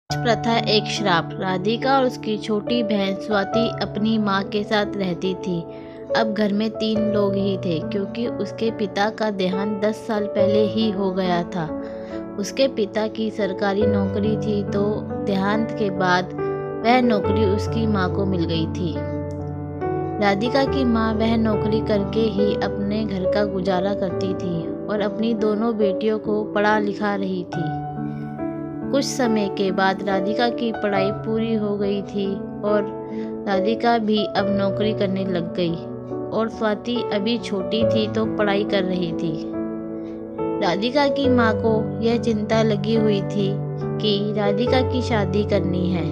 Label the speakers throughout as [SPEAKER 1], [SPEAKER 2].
[SPEAKER 1] प्रथा एक श्राप। राधिका और उसकी छोटी बहन स्वाति अपनी माँ के साथ रहती थी। अब घर में 3 लोग ही थे क्योंकि उसके पिता का देहांत 10 साल पहले ही हो गया था। उसके पिता की सरकारी नौकरी थी तो देहांत के बाद वह नौकरी उसकी माँ को मिल गई थी। राधिका की माँ वह नौकरी करके ही अपने घर का गुजारा करती थी और अपनी दोनों बेटियों को पढ़ा लिखा रही थी। कुछ समय के बाद राधिका की पढ़ाई पूरी हो गई थी और राधिका भी अब नौकरी करने लग गई और स्वाति अभी छोटी थी तो पढ़ाई कर रही थी। राधिका की माँ को यह चिंता लगी हुई थी कि राधिका की शादी करनी है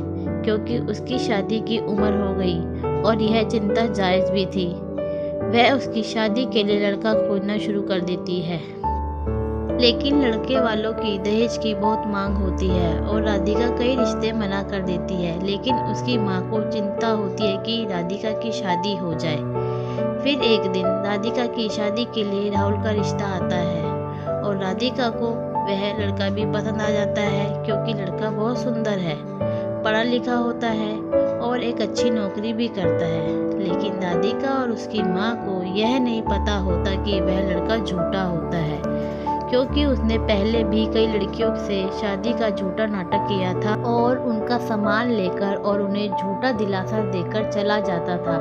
[SPEAKER 1] क्योंकि उसकी शादी की उम्र हो गई और यह चिंता जायज़ भी थी। वह उसकी शादी के लिए लड़का खोजना शुरू कर देती है, लेकिन लड़के वालों की दहेज की बहुत मांग होती है और राधिका कई रिश्ते मना कर देती है, लेकिन उसकी माँ को चिंता होती है कि राधिका की शादी हो जाए। फिर एक दिन राधिका की शादी के लिए राहुल का रिश्ता आता है और राधिका को वह लड़का भी पसंद आ जाता है क्योंकि लड़का बहुत सुंदर है, पढ़ा लिखा होता है और एक अच्छी नौकरी भी करता है। लेकिन राधिका और उसकी माँ को यह नहीं पता होता कि वह लड़का झूठा होता है क्योंकि उसने पहले भी कई लड़कियों से शादी का झूठा नाटक किया था और उनका सामान लेकर और उन्हें झूठा दिलासा देकर चला जाता था।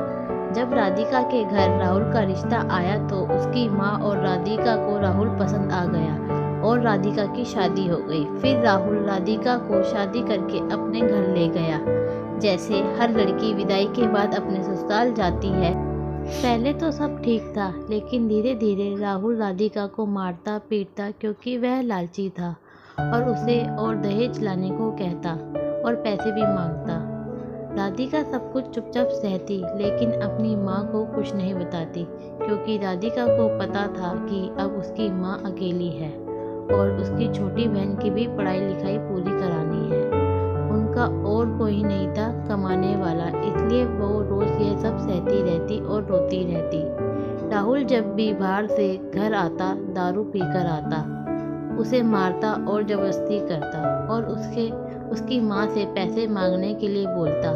[SPEAKER 1] जब राधिका के घर राहुल का रिश्ता आया तो उसकी माँ और राधिका को राहुल पसंद आ गया और राधिका की शादी हो गई। फिर राहुल राधिका को शादी करके अपने घर ले गया, जैसे हर लड़की विदाई के बाद अपने ससुराल जाती है। पहले तो सब ठीक था, लेकिन धीरे धीरे राहुल राधिका को मारता पीटता क्योंकि वह लालची था और उसे और दहेज लाने को कहता और पैसे भी मांगता। राधिका सब कुछ चुपचाप सहती, लेकिन अपनी माँ को कुछ नहीं बताती क्योंकि राधिका को पता था कि अब उसकी माँ अकेली है और उसकी छोटी बहन की भी पढ़ाई लिखाई पूरी करानी है। उनका और कोई नहीं था कमाने वाला, इसलिए वो रोज यह सब सहती रहती और रोती रहती। राहुल जब भी बाहर से घर आता दारू पीकर आता, उसे मारता और जबरदस्ती करता और उसकी माँ से पैसे मांगने के लिए बोलता।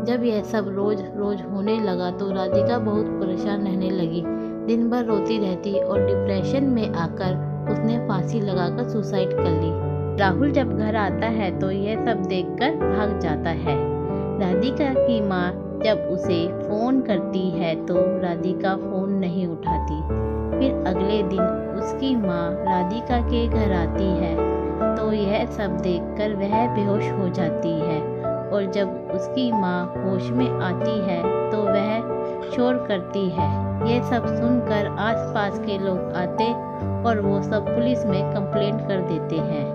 [SPEAKER 1] जब यह सब रोज रोज होने लगा तो राधिका बहुत परेशान रहने लगी, दिन भर रोती रहती और डिप्रेशन में आकर उसने फांसी लगाकर सुसाइड कर ली। राहुल जब घर आता है तो यह सब देखकर भाग जाता है। राधिका की माँ जब उसे फ़ोन करती है तो राधिका फ़ोन नहीं उठाती। फिर अगले दिन उसकी माँ राधिका के घर आती है तो यह सब देखकर वह बेहोश हो जाती है और जब उसकी माँ होश में आती है तो वह शोर करती है। यह सब सुनकर आसपास के लोग आते और वो सब पुलिस में कंप्लेंट कर देते हैं।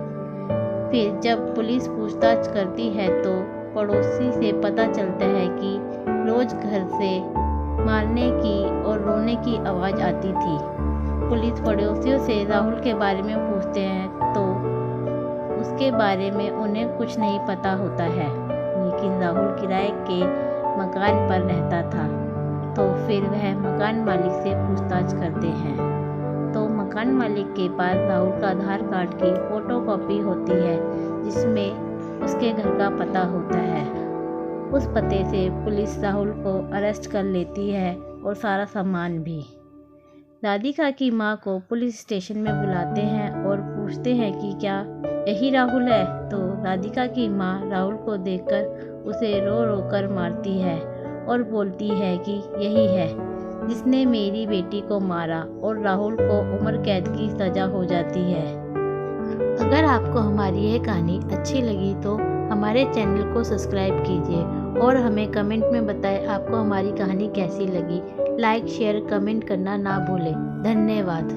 [SPEAKER 1] फिर जब पुलिस पूछताछ करती है तो पड़ोसी से पता चलता है कि रोज घर से मारने की और रोने की आवाज़ आती थी। पुलिस पड़ोसियों से राहुल के बारे में पूछते हैं तो उसके बारे में उन्हें कुछ नहीं पता होता है, लेकिन राहुल किराए के मकान पर रहता था। तो फिर वह मकान मालिक से पूछताछ करते हैं तो मकान मालिक के पास राहुल का आधार कार्ड की फोटोकॉपी होती है जिसमें उसके घर का पता होता है। उस पते से पुलिस राहुल को अरेस्ट कर लेती है और सारा सामान भी। राधिका की माँ को पुलिस स्टेशन में बुलाते हैं और पूछते हैं कि क्या यही राहुल है, तो राधिका की माँ राहुल को देखकर उसे रो रो कर मारती है और बोलती है कि यही है जिसने मेरी बेटी को मारा और राहुल को उम्र कैद की सज़ा हो जाती है। अगर आपको हमारी यह कहानी अच्छी लगी तो हमारे चैनल को सब्सक्राइब कीजिए और हमें कमेंट में बताएं आपको हमारी कहानी कैसी लगी। लाइक शेयर कमेंट करना ना भूलें। धन्यवाद।